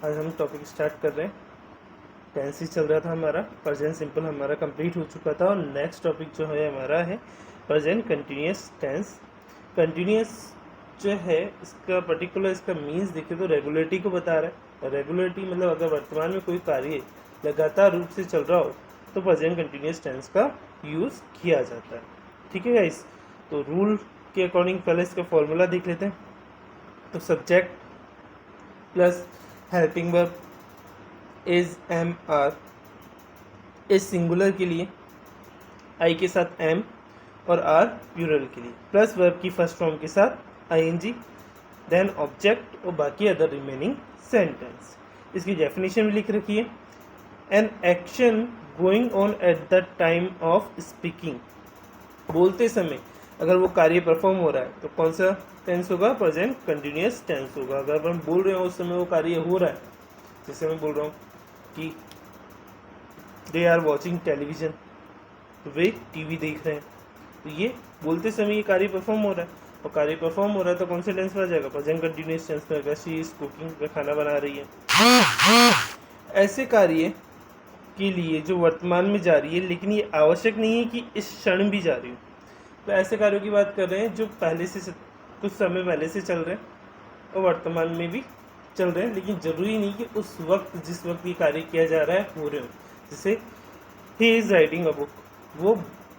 आज हम topic start कर रहे हैं। टेंस ही चल रहा था हमारा, प्रेजेंट सिंपल हमारा कंप्लीट हो चुका था और नेक्स्ट टॉपिक जो है हमारा है प्रेजेंट कंटिन्यूस टेंस। कंटिन्यूस जो है इसका पर्टिकुलर इसका मीन्स देखें तो रेगुलरिटी को बता रहा है। रेगुलरिटी मतलब अगर वर्तमान में कोई कार्य लगातार रूप से चल रहा हो तो प्रेजेंट कंटिन्यूस टेंस का यूज़ किया जाता है। ठीक है गाइस, तो रूल के अकॉर्डिंग पहले इसका फॉर्मूला देख लेते हैं। तो subject plus helping verb is am are, इस सिंगुलर के लिए आई के साथ एम और आर प्लूरल के लिए, प्लस वर्ब की फर्स्ट फॉर्म के साथ आईएनजी, देन ऑब्जेक्ट और बाकी अदर रिमेनिंग सेंटेंस। इसकी डेफिनेशन भी लिख रखी है। An action going on at the time of speaking, बोलते समय अगर वो कार्य परफॉर्म हो रहा है तो कौन सा टेंस होगा? प्रेजेंट कंटिन्यूस टेंस होगा। अगर हम बोल रहे हो उस समय वो कार्य हो रहा है, जैसे मैं बोल रहा हूँ कि दे आर वॉचिंग टेलीविजन, तो वे टीवी देख रहे हैं, तो ये बोलते समय ये कार्य परफॉर्म हो रहा है और कार्य परफॉर्म हो रहा है तो कौन से टेंस में आ जाएगा? प्रेजेंट कंटिन्यूस टेंस में। अगर शी इज कुकिंग, वे खाना बना रही है। ऐसे कार्य के लिए जो वर्तमान में जा रही है लेकिन ये आवश्यक नहीं है कि इस क्षण भी जा रही हो, तो ऐसे कार्यों की बात कर रहे हैं जो पहले से कुछ समय पहले से चल रहे हैं और वर्तमान में भी चल रहे हैं, लेकिन ज़रूरी नहीं कि उस वक्त जिस वक्त ये कार्य किया जा रहा है हो रहे हो। जैसे he is writing a book,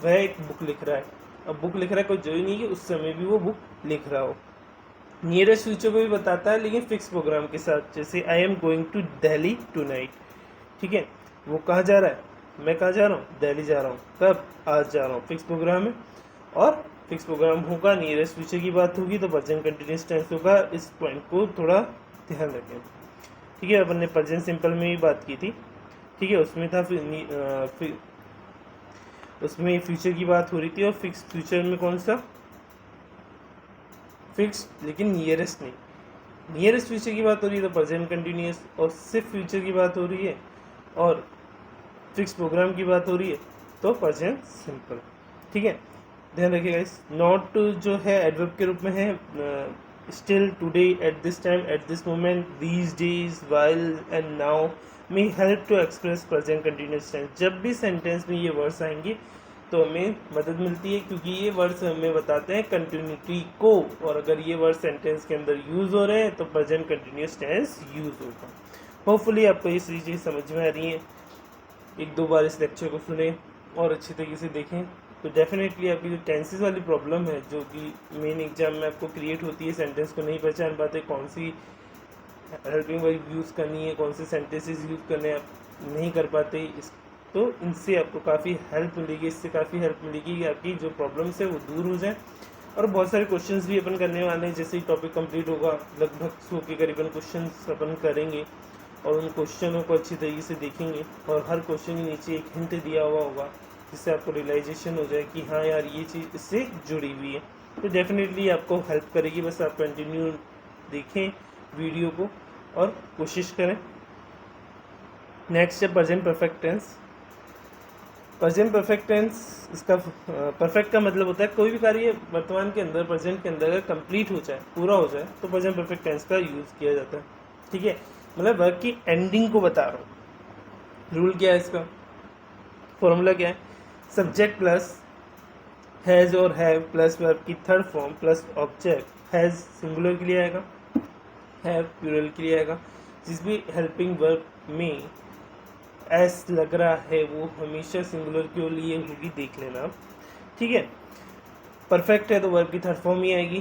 वह एक बुक लिख रहा है। अब बुक लिख रहा है, कोई जरूरी नहीं कि उस समय भी वो बुक लिख रहा हो। नियरेस्ट फ्यूचर को भी बताता है लेकिन फिक्स प्रोग्राम के साथ, जैसे I am going to Delhi tonight. ठीक है, वो कहाँ जा रहा है? मैं कहाँ जा रहा हूँ? दिल्ली जा रहा हूँ। कब? आज जा रहा हूँ। फिक्स प्रोग्राम है और फिक्स प्रोग्राम होगा, नियरेस्ट फ्यूचर की बात होगी तो प्रेजेंट कंटिन्यूस टेंस होगा। इस पॉइंट को थोड़ा ध्यान रखें। ठीक है, अपन ने प्रेजेंट सिंपल में भी बात की थी। ठीक है, उसमें था उसमें फ्यूचर की बात हो रही थी और फिक्स फ्यूचर में कौन सा? फिक्स, लेकिन नियरेस्ट नहीं। नियरेस्ट फ्यूचर की बात हो रही है तो प्रेजेंट कंटिन्यूस, और सिर्फ फ्यूचर की बात हो रही है और फिक्स प्रोग्राम की बात हो रही है तो प्रेजेंट सिंपल। ठीक है, ध्यान रखिएगा। इस नॉट जो है एडवर्ब के रूप में है। Still, today, at this time, at this moment, these days, while and now may help to express present continuous tense. जब भी सेंटेंस में ये वर्ड्स आएंगे तो हमें मदद मिलती है, क्योंकि ये वर्ड्स हमें बताते हैं कंटिन्यूटी को, और अगर ये वर्ड सेंटेंस के अंदर यूज़ हो रहे हैं तो प्रेजेंट कंटिन्यूस टेंस यूज़ होगा। होपफुली आपको ये सारी चीज़ समझ में आ रही है। एक दो बार इस लेक्चर को सुने और अच्छी तरीके से देखें तो डेफिनेटली आपकी जो टेंसेस वाली प्रॉब्लम है, जो कि मेन एग्जाम में आपको क्रिएट होती है, सेंटेंस को नहीं पहचान पाते, कौन सी हेल्पिंग वर्ब यूज़ करनी है, कौन से सेंटेंसेस यूज़ करने आप नहीं कर पाते, इस तो इनसे आपको काफ़ी हेल्प मिलेगी। इससे काफ़ी हेल्प मिलेगी कि आपकी जो प्रॉब्लम्स है वो दूर हो जाए। और बहुत सारे क्वेश्चंस भी अपन करने वाले हैं। जैसे ही टॉपिक कंप्लीट होगा लगभग 100 के करीबन क्वेश्चंस अपन करेंगे और उन क्वेश्चनों को अच्छी तरीके से देखेंगे और हर क्वेश्चन के नीचे एक हिंट दिया हुआ होगा, जिससे आपको रियलाइजेशन हो जाए कि हाँ यार ये चीज़ इससे जुड़ी हुई है। तो डेफिनेटली आपको हेल्प करेगी। बस आप कंटिन्यू देखें वीडियो को और कोशिश करें। नेक्स्ट है present perfect tense. Present perfect tense, इसका परफेक्ट का मतलब होता है कोई भी कार्य वर्तमान के अंदर, प्रेजेंट के अंदर अगर कंप्लीट हो जाए, पूरा हो जाए, तो प्रेजेंट परफेक्ट टेंस का यूज़ किया जाता है। ठीक है, मतलब वर्क की एंडिंग को बता रहा हूँ। रूल क्या है इसका? फॉर्मूला क्या है? सब्जेक्ट प्लस हैज़ और हैव प्लस वर्ब की third form plus object. Has singular के लिए आएगा, हैव प्लूरल के लिए आएगा। जिस भी हेल्पिंग वर्ब में एस लग रहा है वो हमेशा सिंगुलर के लिए होगी, देख लेना आप। ठीक है, परफेक्ट है तो वर्ब की थर्ड फॉर्म ही आएगी।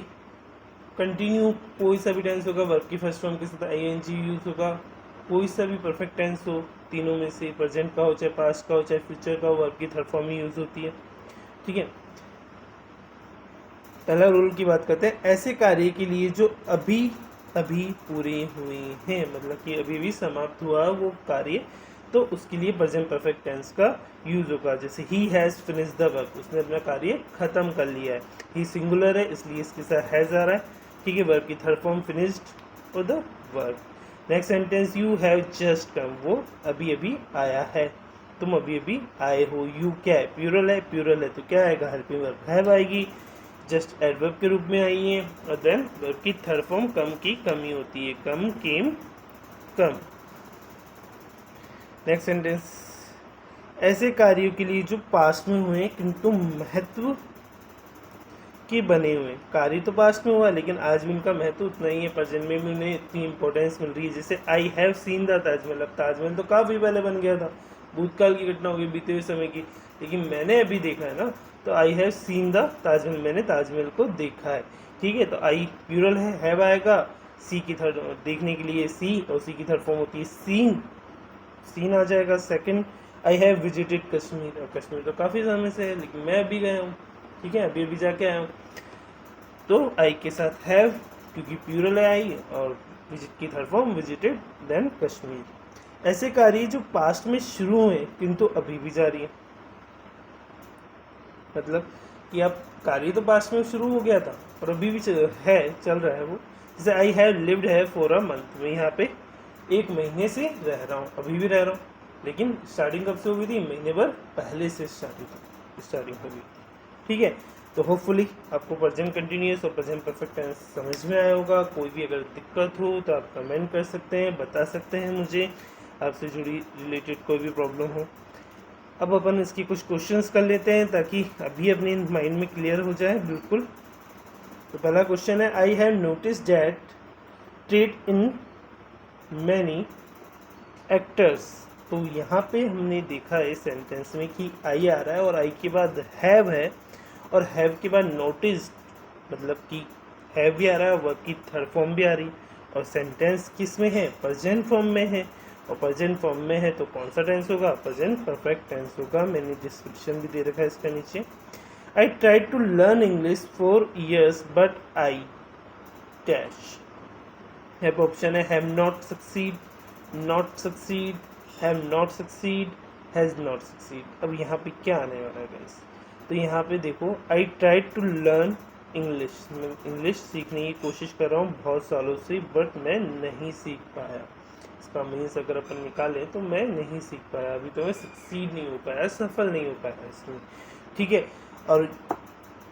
कंटिन्यू कोई सा भी टेंस होगा, वर्ब की फर्स्ट फॉर्म के साथ आईएनजी यूज़ होगा। कोई सा भी परफेक्ट टेंस हो, तीनों में से, प्रेजेंट का हो चाहे पास्ट का हो चाहे फ्यूचर का हो, वर्ब की थर्ड फॉर्म ही यूज़ होती है। ठीक है, पहला रूल की बात करते हैं। ऐसे कार्य के लिए जो अभी अभी पूरे हुए हैं, मतलब कि अभी भी समाप्त हुआ वो कार्य, तो उसके लिए प्रेजेंट परफेक्ट टेंस का यूज होगा। जैसे he has finish the work, उसने अपना कार्य खत्म कर लिया है। ही सिंगुलर है इसलिए इसके साथ हैज़ आ रहा है। ठीक है, वर्क की थर्ड फॉर्म फिनिश्ड और the work. Next sentence, you have just come, वो अभी अभी आया है, तुम अभी अभी आए हो। यू क्या है? प्लूरल है, प्लूरल है तो क्या आएगा? हेल्पिंग वर्ब हैव आएगी, जस्ट एडवर्ब के रूप में आई है। और देन वर्ब की थर्ड फॉर्म कम की कमी होती है, कम, केम, कम। नेक्स्ट सेंटेंस, ऐसे कार्यों के लिए जो पास्ट में हुए किंतु महत्व के बने हुए। कार्य तो पास्ट में हुआ लेकिन आज भी उनका महत्व उतना ही है, प्रेजेंट में भी उन्हें इतनी इंपॉर्टेंस मिल रही है। जैसे I have seen the Taj Mahal. अब ताजमहल तो काफ़ी पहले बन गया था, भूतकाल की घटना होगी, बीते हुए समय की, लेकिन मैंने अभी देखा है ना, तो I have seen the Taj Mahal, मैंने ताजमहल को देखा है। ठीक है, तो आई प्लूरल है, हैव आएगा, सी की थर्ड देखने के लिए सी, और सी की थर्ड फॉर्म होती है सीन, सीन आ जाएगा। Second, I have visited Kashmir. और कश्मीर तो काफ़ी समय से है लेकिन मैं अभी गया हूँ, ठीक है, अभी अभी जाके आया हूँ। तो आई के साथ हैव क्योंकि प्लूरल है आई, और विजिट की third form visited, then Kashmir. ऐसे कार्य जो पास्ट में शुरू हुए किंतु अभी भी जारी है, मतलब कि अब कार्य तो पास्ट में शुरू हो गया था और अभी भी चल रहा है वो। जैसे आई हैव लिव्ड है फॉर अ मंथ, मैं यहाँ पे एक महीने से रह रहा हूँ, अभी भी रह रहा हूँ, लेकिन स्टार्टिंग कब से हो गई थी, महीने भर पहले से स्टार्टिंग हो गई। ठीक है, तो होपफुली आपको प्रेजेंट कंटिन्यूअस और प्रेजेंट परफेक्ट टेंस समझ में आया होगा। कोई भी अगर दिक्कत हो तो आप कमेंट कर सकते हैं, बता सकते हैं मुझे, आपसे जुड़ी रिलेटेड कोई भी प्रॉब्लम हो। अब अपन इसकी कुछ क्वेश्चंस कर लेते हैं ताकि अभी अपने माइंड में क्लियर हो जाए बिल्कुल। तो पहला क्वेश्चन है, I have notice that trade in many actors. तो यहाँ पे हमने देखा है सेंटेंस में कि आई आ रहा है और आई के बाद हैव है, और हैव के बाद नोटिस, मतलब कि हैव भी आ रहा है, वर्ब की थर्ड फॉर्म भी आ रही, और सेंटेंस किस में है, प्रेजेंट फॉर्म में है, और प्रेजेंट फॉर्म में है तो कौन सा टेंस होगा, प्रेजेंट परफेक्ट टेंस होगा। मैंने डिस्क्रिप्शन भी दे रखा है इसका नीचे। I try to learn English for years but I dash. Have option है, have not succeed, not succeed, have not succeed, has not succeed. अब यहाँ पे क्या आने वाला है गाइस, तो यहाँ पे देखो, I try to learn English, मैं इंग्लिश सीखने की कोशिश कर रहा हूँ बहुत सालों से, बट मैं नहीं सीख पाया। इसका मीन्स अगर अपन निकालें तो मैं नहीं सीख पाया, अभी तो मैं सक्सीड नहीं हो पाया, सफल नहीं हो पाया इसमें। ठीक है, और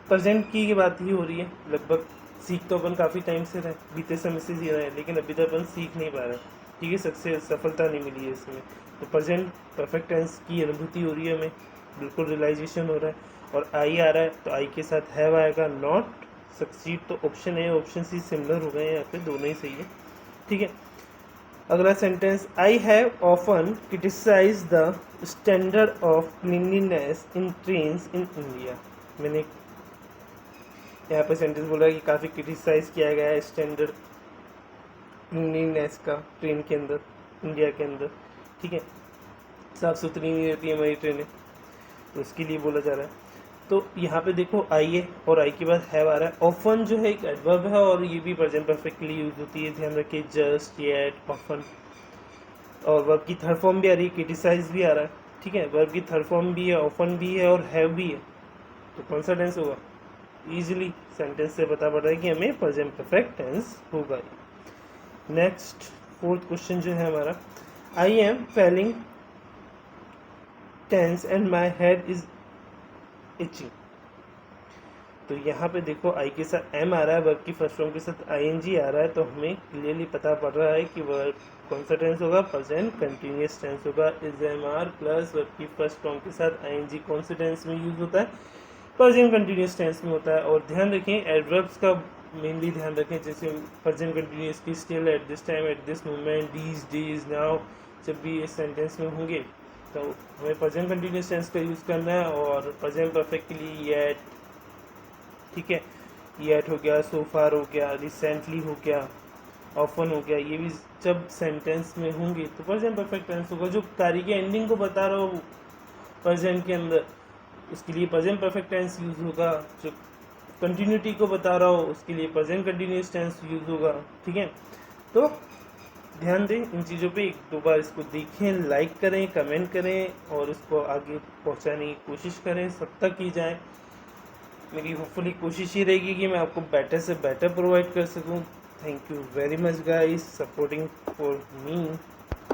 प्रेजेंट की बात ही हो रही है, लगभग सीख तो अपन काफ़ी टाइम से रहे, बीते समय से सीख रहे हैं, लेकिन अभी तक अपन सीख नहीं पा रहे। ठीक है, सक्सेस सफलता नहीं मिली है इसमें। तो प्रेजेंट परफेक्ट टेंस की अनुभूति हो रही है हमें, बिल्कुल रियलाइजेशन हो रहा है। और आई आ रहा है तो आई के साथ हैव आएगा, नॉट सक्सीड तो option A option C similar हो गए हैं, यहाँ पे दोनों ही सही है। ठीक है, अगला sentence, I have often criticise the standard of cleanliness in trains in India. मैंने यहाँ पे सेंटेंस बोला कि काफ़ी क्रिटिसाइज किया गया है स्टैंडर्ड क्लीनलीनेस का ट्रेन के अंदर, इंडिया के अंदर। ठीक है, साफ़ सुथरी नहीं रहती है हमारी ट्रेनें, तो उसके लिए बोला जा रहा है। तो यहाँ पे देखो आई है और आई के बाद हैव आ रहा है। ऑफन जो है एक एडवर्ब है और ये भी प्रेजेंट परफेक्ट के लिए यूज होती है, ध्यान रखिए, जस्ट, येट, ऑफन। और वर्ब की थर्ड फॉर्म भी आ रही है, क्रिटिसाइज भी आ रहा है। ठीक है, वर्ब की थर्ड फॉर्म भी है, ऑफन भी है और हैव भी है, तो कौन सा टेंस होगा, ईजिली सेंटेंस से पता पड़ रहा है कि हमें प्रेजेंट परफेक्ट टेंस होगा। नेक्स्ट फोर्थ क्वेश्चन जो है हमारा, I am feeling tense and my head is itching. तो यहाँ पे देखो आई के साथ एम आ रहा है, वर्ब की फर्स्ट फॉर्म के साथ आईएनजी आ रहा है, तो हमें क्लियरली पता पड़ रहा है कि वर्ब कौन सा टेंस होगा, प्रेजेंट कंटिन्यूअस टेंस होगा। Is am are plus verb की फर्स्ट फॉर्म के साथ आईएनजी कौन से टेंस में यूज होता है, प्रेजेंट कंटिन्यूअस टेंस में होता है। और ध्यान रखें एडवर्ब्स का मेनली ध्यान रखें, जैसे प्रेजेंट कंटिन्यूअस की, still, eight this time, at this moment, these days, now, जब भी इस सेंटेंस में होंगे तो हमें प्रेजेंट कंटिन्यूअस टेंस का यूज़ करना है। और प्रेजेंट परफेक्ट के लिए येट, ठीक है, येट हो गया, सो फार हो गया, रिसेंटली हो गया, ऑफन हो गया, ये भी जब सेंटेंस में होंगे तो प्रेजेंट परफेक्ट टेंस होगा। जो कार्य की एंडिंग को बता रहा हो प्रेजेंट के अंदर, उसके लिए प्रेजेंट परफेक्ट टेंस यूज होगा। जो कंटिन्यूटी को बता रहा हो उसके लिए प्रेजेंट कंटिन्यूअस टेंस यूज होगा। ठीक है, तो ध्यान दें इन चीज़ों पे, एक दो बार इसको देखें, लाइक करें, कमेंट करें और इसको आगे पहुंचाने की कोशिश करें, सब तक की जाए। मेरी होपफुली कोशिश ही रहेगी कि मैं आपको बेटर से बेटर प्रोवाइड कर सकूं। Thank you very much guys supporting for me.